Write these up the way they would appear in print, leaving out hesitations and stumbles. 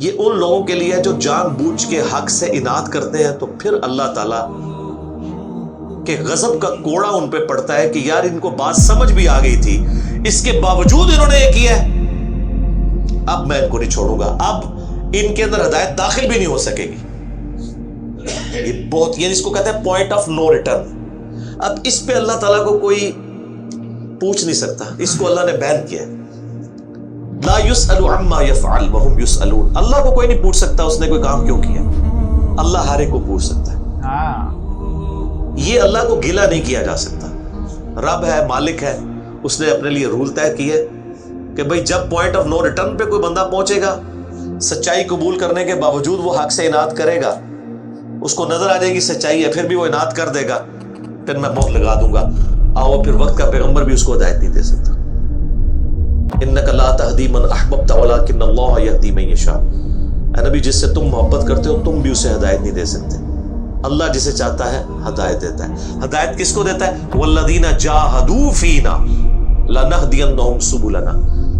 یہ ان لوگوں کے لیے جو جان بوجھ کے حق سے اناد کرتے ہیں، تو پھر اللہ تعالیٰ کہ غضب کا کوڑا ان پہ پڑتا ہے کہ یار ان کو بات سمجھ بھی آ گئی تھی، اس کے باوجود انہوں نے یہ کیا ہے، اب میں ان کو نہیں چھوڑوں گا، اب ان کے اندر ہدایت داخل بھی نہیں ہو سکے گی۔ یہ بہت، یہ اس کو کہتے ہیں پوائنٹ آف نو ریٹرن۔ اب اس پہ اللہ تعالیٰ کو کوئی پوچھ نہیں سکتا، اس کو اللہ نے بین کیا ہے۔ لا يسأل عما يفعل وهم يسألون، اللہ کو کوئی نہیں پوچھ سکتا اس نے کوئی کام کیوں کیا، اللہ ہر ایک کو پوچھ سکتا ہے۔ یہ اللہ کو گلا نہیں کیا جا سکتا، رب ہے، مالک ہے، اس نے اپنے لیے رول طے کیے کہ بھئی جب پوائنٹ آف نو ریٹرن پہ کوئی بندہ پہنچے گا، سچائی قبول کرنے کے باوجود وہ حق سے اناد کرے گا، اس کو نظر آ جائے گی سچائی ہے، پھر بھی وہ اناد کر دے گا، پھر میں مہر لگا دوں گا، آؤ پھر وقت کا پیغمبر بھی اس کو ہدایت نہیں دے سکتا۔ انک لا تہدی من احببت ولکن اللہ یہدی من یشاء، اے نبی جس سے تم محبت کرتے ہو تم بھی اسے ہدایت نہیں دے سکتے، اللہ جسے چاہتا ہے ہدایت دیتا ہے۔ ہدایت کس کو دیتا ہے؟ والذین جاہدوا فینا لنہدینہم سبلنا،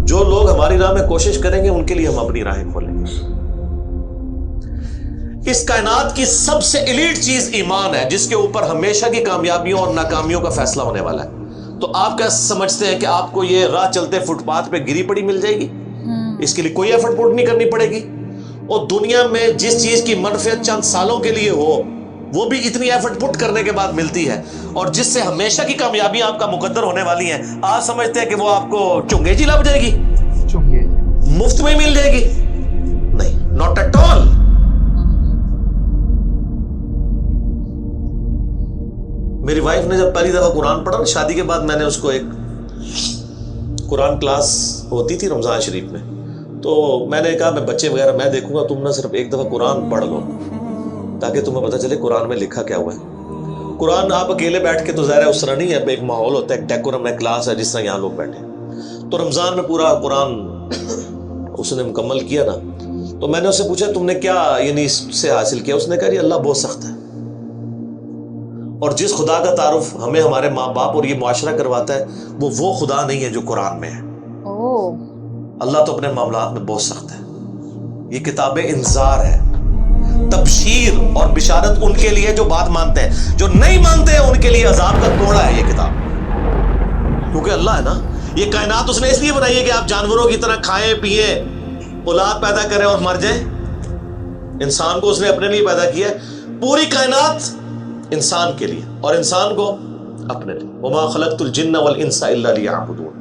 جو لوگ ہماری راہ میں کوشش کریں گے ان کے لیے ہم اپنی راہیں کھولیں گے۔ اس کائنات کی سب سے ایلیٹ چیز ایمان ہے، جس کے اوپر ہمیشہ کی کامیابیوں اور ناکامیوں کا فیصلہ ہونے والا ہے۔ تو آپ کیا سمجھتے ہیں کہ آپ کو یہ راہ چلتے فٹ پاتھ پہ گری پڑی مل جائے گی؟ اس کے لیے کوئی ایفرٹ پٹ نہیں کرنی پڑے گی۔ اور دنیا میں جس چیز کی منفعت چند سالوں کے لیے ہو وہ بھی اتنی ایفرٹ پٹ کرنے کے بعد ملتی ہے، اور جس سے ہمیشہ کی کامیابی آپ کا مقدر ہونے والی ہیں، آپ سمجھتے ہیں کہ وہ آپ کو چنگے جی لگ جائے گی، مفت میں مل جائے گی؟ نہیں، ناٹ ایٹ آل۔ میری وائف نے جب پہلی دفعہ قرآن پڑھا، شادی کے بعد میں نے اس کو ایک قرآن کلاس ہوتی تھی رمضان شریف میں، تو میں نے کہا میں بچے وغیرہ میں دیکھوں گا، تم نہ صرف ایک دفعہ قرآن پڑھ لو تاکہ تمہیں پتہ چلے قرآن میں لکھا کیا ہوا ہے۔ قرآن آپ اکیلے بیٹھ کے تو ظاہر ہے اس طرح نہیں ہے، ایک ماحول ہوتا ہے، ایک ڈیکورم ہے، کلاس ہے جس طرح یہاں لوگ بیٹھے۔ تو رمضان میں پورا قرآن اس نے مکمل کیا نا، تو میں نے اس سے پوچھا تم نے کیا یعنی اس سے حاصل کیا؟ اس نے کہا اللہ بہت سخت ہے، اور جس خدا کا تعارف ہمیں ہمارے ماں باپ اور یہ معاشرہ کرواتا ہے وہ خدا نہیں ہے جو قرآن میں ہے۔ اللہ تو اپنے معاملات میں بہت سخت ہے۔ یہ کتاب انذار ہے، تبشیر اور بشارت ان کے لیے جو بات مانتے ہیں، جو نہیں مانتے ہیں ان کے لیے عذاب کا کوڑا ہے یہ کتاب، کیونکہ اللہ ہے نا، یہ کائنات اس نے اس لیے بنائی ہے کہ آپ جانوروں کی طرح کھائیں پیئیں، اولاد پیدا کریں اور مر جائیں۔ انسان کو اس نے اپنے لیے پیدا کیا ہے، پوری کائنات انسان کے لیے اور انسان کو اپنے لیے۔ وما خلقت الجن والانس الا لیعبدون۔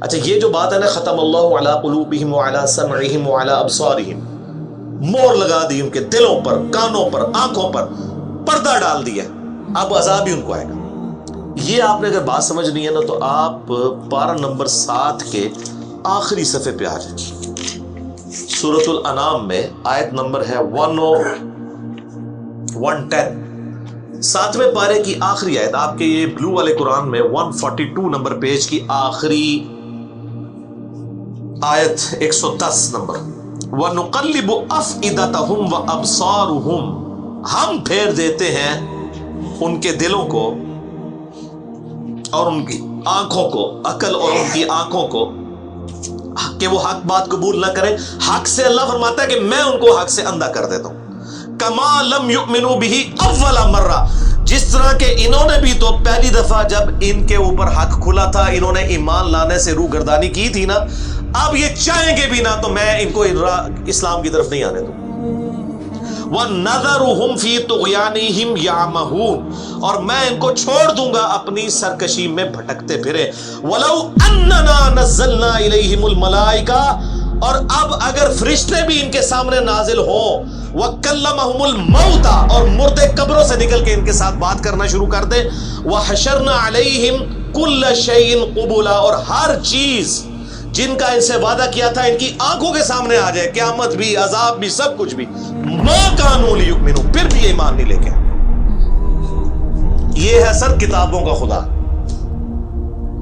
اچھا یہ جو بات ہے نا، ختم اللہ علی قلوبہم وعلی سمعہم وعلی ابصارہم، مور لگا دی ان کے دلوں پر، کانوں پر، آنکھوں پر، پردہ ڈال دیا، اب عذاب بھی ان کو آئے گا۔ یہ آپ نے اگر بات سمجھنی ہے نا تو آپ پارہ نمبر 7 کے آخری صفحے پہ آ جائیں۔ سورۃ الانعام میں آیت نمبر ہے 110، 7ویں پارے کی آخری آیت، آپ کے یہ بلو والے قرآن میں 142 نمبر پیج کی آخری آیت 110 نمبر۔ وَنُقَلِّبُ أَفْئِدَتَهُمْ وَأَبْصَارُهُمْ، ہم پھیر دیتے ہیں ان کے دلوں کو اور ان کی آنکھوں کو، عقل اور ان کی آنکھوں کو، کہ وہ حق بات قبول نہ کریں۔ حق سے اللہ فرماتا ہے کہ میں ان کو حق سے اندھا کر دیتا ہوں۔ کما لم یؤمنوا به اول مرہ، جس طرح کہ انہوں نے بھی تو پہلی دفعہ جب ان کے اوپر حق کھلا تھا انہوں نے ایمان لانے سے روح گردانی کی تھی نا، اب یہ چاہیں گے بھی نہ تو میں ان کو اسلام کی طرف نہیں آنے دوں۔ وَنَذَرُهُمْ فِي طُغْيَانِهِمْ يَعْمَهُونَ، اور میں ان کو چھوڑ دوں گا اپنی سرکشی میں بھٹکتے پھرے۔ وَلَوْ أَنَّنَا نَزَّلْنَا إِلَيْهِمُ الْمَلَائِكَةَ، اور اب اگر فرشتے بھی ان کے سامنے نازل ہوں، وَكَلَّمَهُمُ الْمَوْتَ، اور مردے قبروں سے نکل کے ان کے ساتھ بات کرنا شروع کر دیں، وَحَشَرْنَا عَلَيْهِمْ كُلَّ شَيْءٍ قُبُولًا، اور ہر چیز جن کا ان سے وعدہ کیا تھا ان کی آنکھوں کے سامنے آ جائے، قیامت بھی، عذاب بھی، سب کچھ بھی، مَا كَانُوا لِيُؤْمِنُوا، پھر بھی ایمان نہیں لے کے۔ یہ ہے سر کتابوں کا خدا،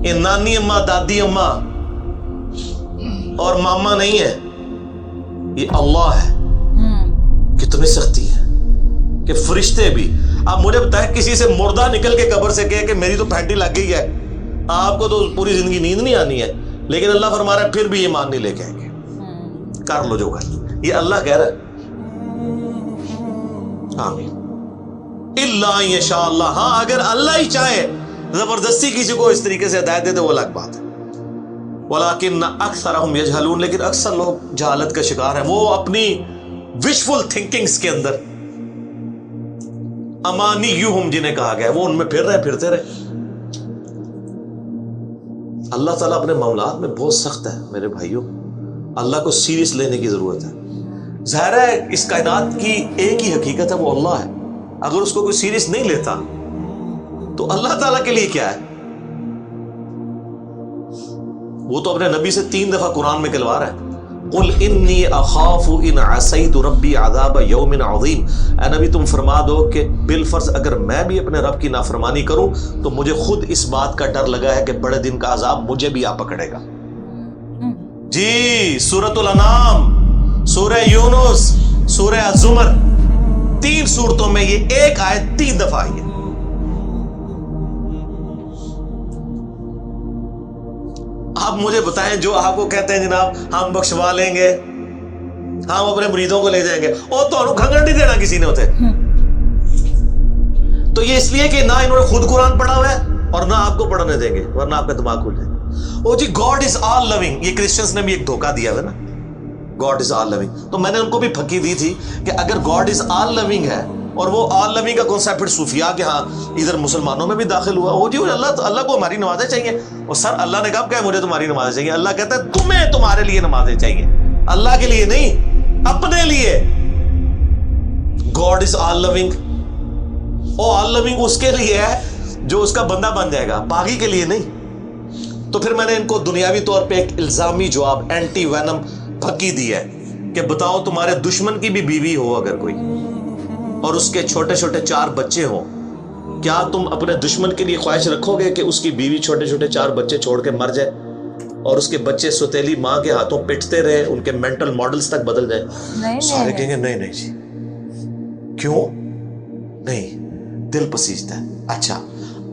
یہ نانی اماں، دادی اماں اور ماما نہیں ہے، یہ اللہ ہے۔ کتنی سختی ہے کہ فرشتے بھی، اب مجھے بتائیں کسی سے مردہ نکل کے قبر سے کہے کہ میری تو پھینٹی لگ گئی ہے، آپ کو تو پوری زندگی نیند نہیں آنی ہے، لیکن اللہ فرما رہا ہے پھر بھی ایمان نہیں لے کے آئیں گے، کر لو جو کر۔ یہ اللہ کہہ رہا ہے. آمین. الا یشاء اللہ, ہاں اگر اللہ ہی چاہے زبردستی کسی کو اس طریقے سے ہدایت دے تو وہ الگ بات ہے. ولیکن اکثرہم یجہلون, لیکن اکثر لوگ جہالت کا شکار ہیں. وہ اپنی وشفل تھنکنگز کے اندر امانیہم جنہیں کہا گیا ہے, وہ ان میں پھرتے رہے. اللہ تعالیٰ اپنے معاملات میں بہت سخت ہے میرے بھائیوں. اللہ کو سیریس لینے کی ضرورت ہے. ظاہر ہے اس کائنات کی ایک ہی حقیقت ہے, وہ اللہ ہے. اگر اس کو کوئی سیریس نہیں لیتا تو اللہ تعالیٰ کے لیے کیا ہے؟ وہ تو اپنے نبی سے 3 دفعہ قرآن میں کہلوا رہا ہے, قل انی اخاف ان عصیت ربی عذاب یوم عظیم. اے نبی تم فرما دو کہ بالفرض اگر میں بھی اپنے رب کی نافرمانی کروں تو مجھے خود اس بات کا ڈر لگا ہے کہ بڑے دن کا عذاب مجھے بھی آ پکڑے گا. جی سورۃ الانعام, سورہ یونس, سورہ الزمر, 3 سورتوں میں یہ ایک آیت 3 دفعہ آئی ہے. آپ مجھے بتائیں جو آپ کو کہتے ہیں جناب ہم بخشوا لیں گے, ہم اپنے مریدوں کو لے جائیں گے, اور تو کھنگڑ نہیں دینا کسی نے ہوتے. تو یہ اس لیے کہ نہ انہوں نے خود قرآن پڑھا ہوا ہے اور نہ آپ کو پڑھنے دیں گے, ورنہ آپ کا دماغ کھل جائے گا. او جی گاڈ از آل لونگ, یہ کرسچنس نے بھی ایک دھوکہ دیا ہے نا, گاڈ از آل لونگ. تو میں نے ان کو بھی پھکی دی تھی کہ اگر گاڈ از آل لونگ ہے, اور وہ آل لونگ کا کانسیپٹ پھر صوفیاء کے ہاں ادھر مسلمانوں میں بھی داخل ہوا, وہ جی اللہ کو ہماری نمازیں چاہیے. اور سر اللہ نے کب کہا مجھے تمہاری نمازیں چاہیے؟ اللہ کہتا ہے تمہیں تمہارے لیے نمازیں چاہیے, اللہ کے لیے نہیں, اپنے لیے. گاڈ از آل لونگ, اور آل لونگ اس کے لیے ہے جو اس کا بندہ بن جائے گا, باقی کے لیے نہیں. تو پھر میں نے ان کو دنیاوی طور پہ ایک الزامی جواب, اینٹی وینم پھکی دی ہے کہ بتاؤ تمہارے دشمن کی بھی بیوی ہو اگر کوئی, اور اس کے چھوٹے چھوٹے 4 بچے ہوں, کیا تم اپنے دشمن کے لیے خواہش رکھو گے کہ اس کی بیوی چھوٹے چھوٹے 4 بچے چھوڑ کے مر جائے اور اس کے بچے سوتیلی ماں کے ہاتھوں پٹتے رہے, ان کے مینٹل ماڈلز تک بدل جائے؟ سارے کہیں گے نہیں جی. کیوں نہیں؟ دل پسیجتا ہے. اچھا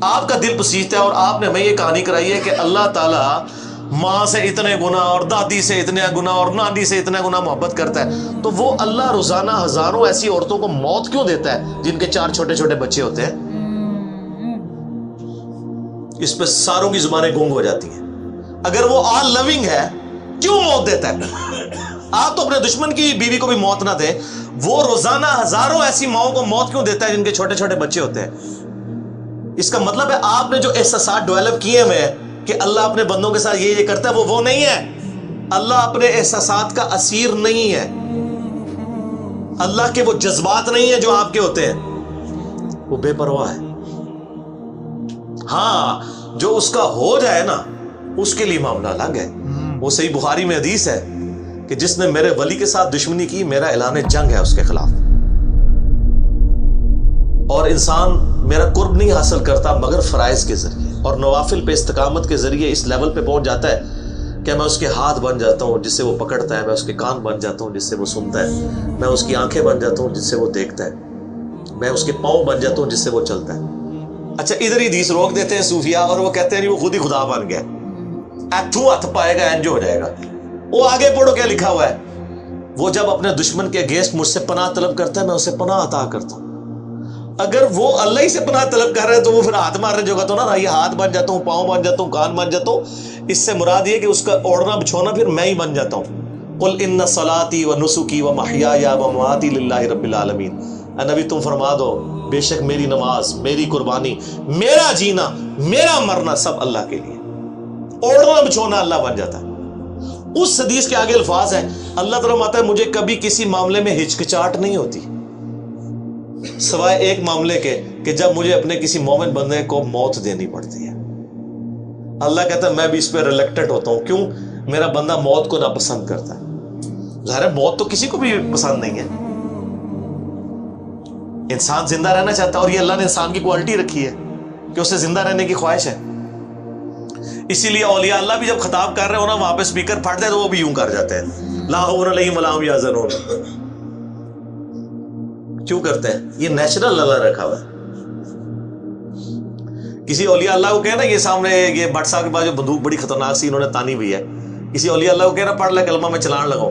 آپ کا دل پسیجتا ہے, اور آپ نے ہمیں یہ کہانی کرائی ہے کہ اللہ تعالیٰ ماں سے اتنے گنا اور دادی سے اتنے گنا اور نانی سے اتنا گنا محبت کرتا ہے, تو وہ اللہ روزانہ ہزاروں ایسی عورتوں کو موت کیوں دیتا ہے جن کے 4 چھوٹے چھوٹے بچے ہوتے ہیں؟ اس پہ ساروں کی زبانیں گونگ ہو جاتی ہیں. اگر وہ آل لونگ ہے کیوں موت دیتا ہے؟ آپ تو اپنے دشمن کی بیوی کو بھی موت نہ دے, وہ روزانہ ہزاروں ایسی ماؤں کو موت کیوں دیتا ہے جن کے چھوٹے چھوٹے بچے ہوتے ہیں؟ اس کا مطلب ہے آپ نے جو احساسات ڈیولپ کیے ہوئے ہیں کہ اللہ اپنے بندوں کے ساتھ یہ کرتا ہے, وہ نہیں ہے. اللہ اپنے احساسات کا اسیر نہیں ہے, اللہ کے وہ جذبات نہیں ہیں جو آپ کے ہوتے ہیں, وہ بے پرواہ ہے. ہاں جو اس کا ہو جائے نا اس کے لیے معاملہ الگ ہے. وہ صحیح بخاری میں حدیث ہے کہ جس نے میرے ولی کے ساتھ دشمنی کی میرا اعلان جنگ ہے اس کے خلاف. اور انسان میرا قرب نہیں حاصل کرتا مگر فرائض کے ذریعے اور نوافل پہ استقامت کے ذریعے اس لیول پہ پہنچ جاتا ہے کہ میں اس کے ہاتھ بن جاتا ہوں جس سے وہ پکڑتا ہے, میں اس کے کان بن جاتا ہوں جس سے وہ سنتا ہے, میں اس کی آنکھیں بن جاتا ہوں جس سے وہ دیکھتا ہے, میں اس کے پاؤں بن جاتا ہوں جس سے وہ چلتا ہے. اچھا ادھر ہی حدیث روک دیتے ہیں صوفیاء, اور وہ کہتے ہیں وہ خود ہی خدا بن گیا, ایتھو ہاتھ پائے گا انج ہو جائے گا. وہ آگے پڑھو کیا لکھا ہوا ہے, وہ جب اپنے دشمن کے اگینسٹ مجھ سے پناہ طلب کرتا ہے میں اسے پناہ عطا کرتا ہوں. اگر وہ اللہ ہی سے پناہ طلب کر رہے ہیں تو وہ پھر ہاتھ مارنے جو گا تو نا, یہ ہاتھ بن جاتا ہوں, پاؤں بن جاتا ہوں, کان بن جاتا ہوں. اس سے مراد یہ کہ اس کا اوڑھنا بچھونا پھر میں ہی بن جاتا ہوں. قل ان صلاتی و نسکی و محیای و مماتی للہ رب العالمین. اے نبی تم فرما دو بے شک میری نماز, میری قربانی, میرا جینا, میرا مرنا سب اللہ کے لیے. اوڑھنا بچھونا اللہ بن جاتا ہے. اس حدیث کے آگے الفاظ ہیں, اللہ تعالیٰ فرماتا ہے مجھے کبھی کسی معاملے میں ہچکچاہٹ نہیں ہوتی سوائے ایک معاملے کے کہ جب مجھے اپنے کسی مومن بندے کو موت دینی پڑتی ہے. اللہ کہتا ہے میں بھی اس پہ ریلیکٹڈ ہوتا ہوں. کیوں؟ میرا بندہ موت کو ناپسند کرتا ہے. ظاہر ہے موت تو کسی کو بھی پسند نہیں ہے, انسان زندہ رہنا چاہتا ہے, اور یہ اللہ نے انسان کی کوالٹی رکھی ہے کہ اسے زندہ رہنے کی خواہش ہے. اسی لیے اولیاء اللہ بھی جب خطاب کر رہے ہو نا وہاں پہ اسپیکر پھٹ جائے تو وہ بھی یوں کر جاتے ہیں, لا حول علیہم ولا هم یحزنون. کیوں کرتے ہیں؟ یہ نیچرل اللہ رکھا ہوا ہے. کسی اولیاء اللہ کو کہنا یہ سامنے یہ بٹ صاحب کے پاس جو بندوق بڑی خطرناک سی انہوں نے تانی ہوئی ہے, کسی اولیاء اللہ کو کہنا پڑھ لے کلمہ میں چلان لگاؤ,